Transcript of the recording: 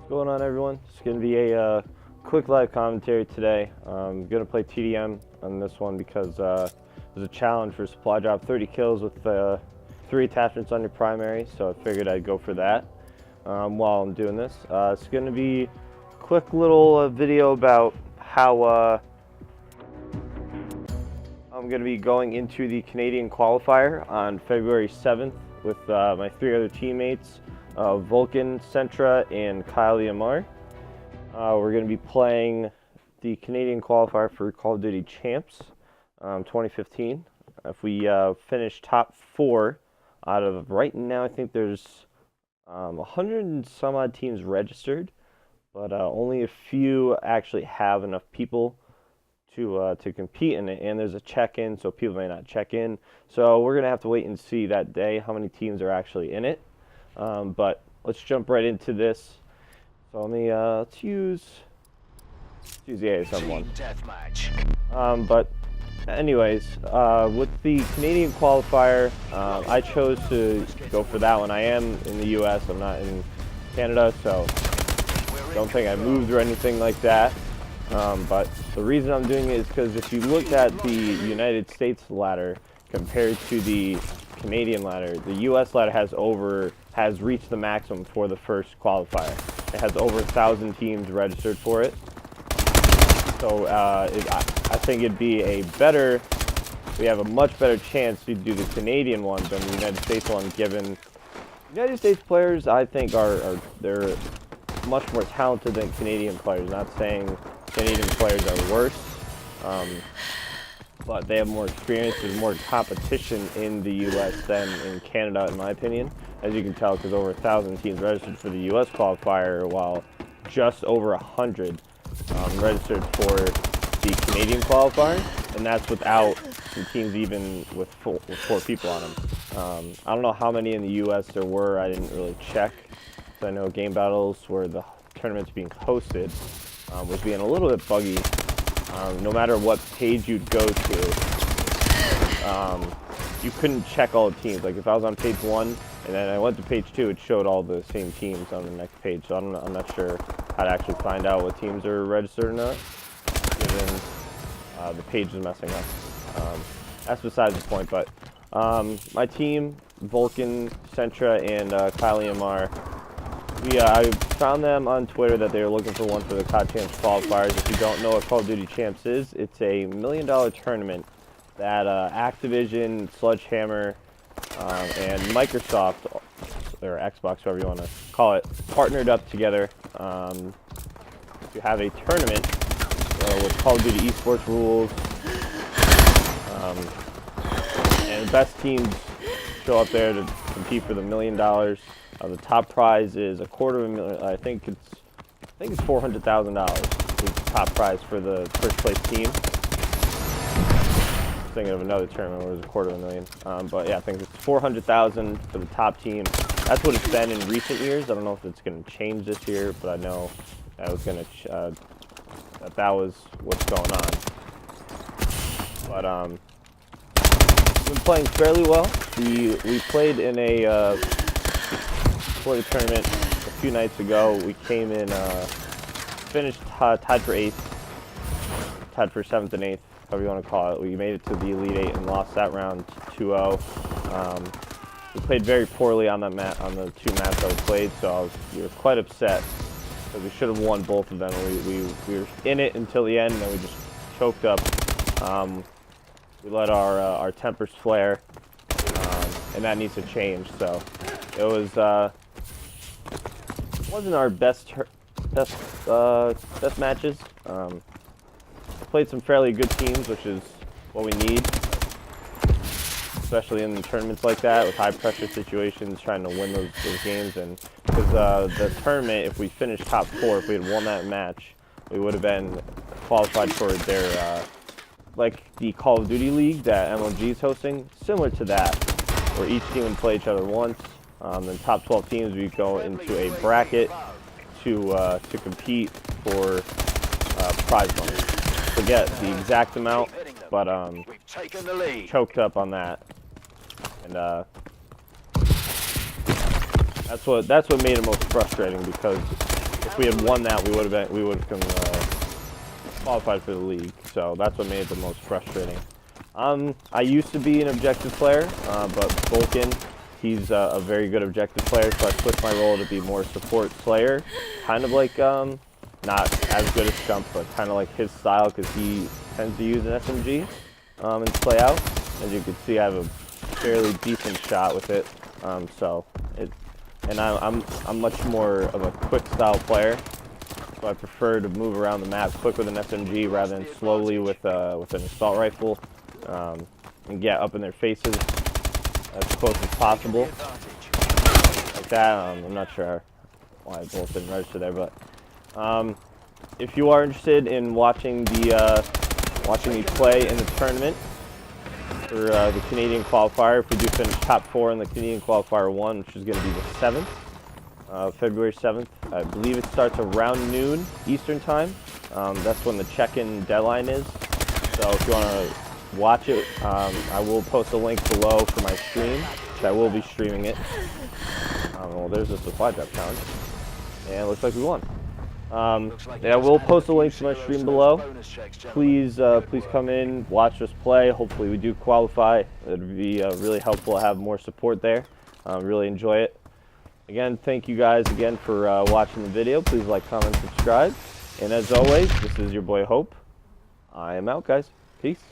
What's going on, everyone? It's going to be a quick live commentary today. I'm going to play TDM on this one because there's a challenge for supply drop, 30 kills with 3 attachments on your primary, so I figured I'd go for that while I'm doing this. It's going to be a quick little video about how I'm going to be going into the Canadian qualifier on February 7th with my 3 other teammates. Vulcan, Centra, and Kyle Yamar. We're going to be playing the Canadian qualifier for CoD Champs 2015. If we finish top 4 out of, right now I think there's 100 and some odd teams registered, but only a few actually have enough people to compete in it, and there's a check-in, so people may not check in. So we're going to have to wait and see that day how many teams are actually in it. But let's jump right into this. So let me let's use the ASM one. But anyways, with the Canadian qualifier, I chose to go for that one. I am in the U.S. I'm not in Canada, so don't think I moved or anything like that. But the reason I'm doing it is because if you look at the United States ladder compared to the Canadian ladder, the U.S. ladder has reached the maximum for the first qualifier. It has over 1,000 teams registered for it. So I think it'd be we have a much better chance to do the Canadian one than the United States one, given United States players I think they're much more talented than Canadian players. Not saying Canadian players are worse. But they have more experience. There's more competition in the U.S. than in Canada, in my opinion. As you can tell, because over 1,000 teams registered for the U.S. qualifier, while just over 100 registered for the Canadian qualifier, and that's without the teams even with 4 people on them. I don't know how many in the U.S. there were. I didn't really check. So I know Game Battles, where the tournament's being hosted, was being a little bit buggy. No matter what page you'd go to, you couldn't check all the teams. Like if I was on page 1 and then I went to page 2, it showed all the same teams on the next page. So I'm not sure how to actually find out what teams are registered or not, given the page is messing up. That's besides the point. But my team, Vulcan, Centra, and Kyle Yamar, I found them on Twitter that they were looking for one for the CoD Champs qualifiers. If you don't know what Call of Duty Champs is, it's a $1 million tournament that Activision, Sledgehammer, and Microsoft, or Xbox, whatever you want to call it, partnered up together to have a tournament with Call of Duty esports rules. And the best teams show up there to compete for the $1 million. The top prize is $250,000. I think it's $400,000 is the top prize for the first place team. I was thinking of another tournament where it was $250,000. But yeah, I think it's $400,000 for the top team. That's what it's been in recent years. I don't know if it's going to change this year, but I know that was going to that was what's going on. But we've been playing fairly well. We played in a for the tournament a few nights ago. We came in, finished tied for 8th, tied for 7th and 8th, however you want to call it. We made it to the Elite 8 and lost that round 2-0. We played very poorly on the 2 maps that we played, so we were quite upset because we should have won both of them. We were in it until the end, and then we just choked up. We let our tempers flare, and that needs to change. So it wasn't our best matches. Played some fairly good teams, which is what we need, especially in tournaments like that with high pressure situations, trying to win those games. And because the tournament, if we finished top 4, if we had won that match, we would have been qualified for their like the Call of Duty League that MLG is hosting, similar to that, where each team would play each other once. The top 12 teams, we go into a bracket to compete for prize money. Forget the exact amount, but choked up on that, and That's what made it most frustrating, because if we had won that, we would have qualified for the league. So that's what made it the most frustrating. I used to be an objective player, but Vulcan, he's a very good objective player, so I switched my role to be more support player. Kind of like, not as good as Chump, but kind of like his style, because he tends to use an SMG and play out. As you can see, I have a fairly decent shot with it. And I'm much more of a quick style player, so I prefer to move around the map quick with an SMG rather than slowly with an assault rifle, and get up in their faces as close as possible. Like that. I'm not sure why both didn't register there, but if you are interested in watching me play in the tournament for the Canadian qualifier, if we do finish top 4 in the Canadian qualifier 1, which is going to be the 7th, February 7th. I believe it starts around noon Eastern time. That's when the check-in deadline is. So if you want to watch it, I will post a link below for my stream, which I will be streaming it. Well, there's a supply drop challenge, and it looks like we won. Yeah, we'll post a link to my stream below. Please come in, watch us play. Hopefully we do qualify. It would be really helpful to have more support there. Really enjoy it. Again, thank you guys again for watching the video. Please like, comment, subscribe. And as always, this is your boy Hope. I am out, guys. Peace.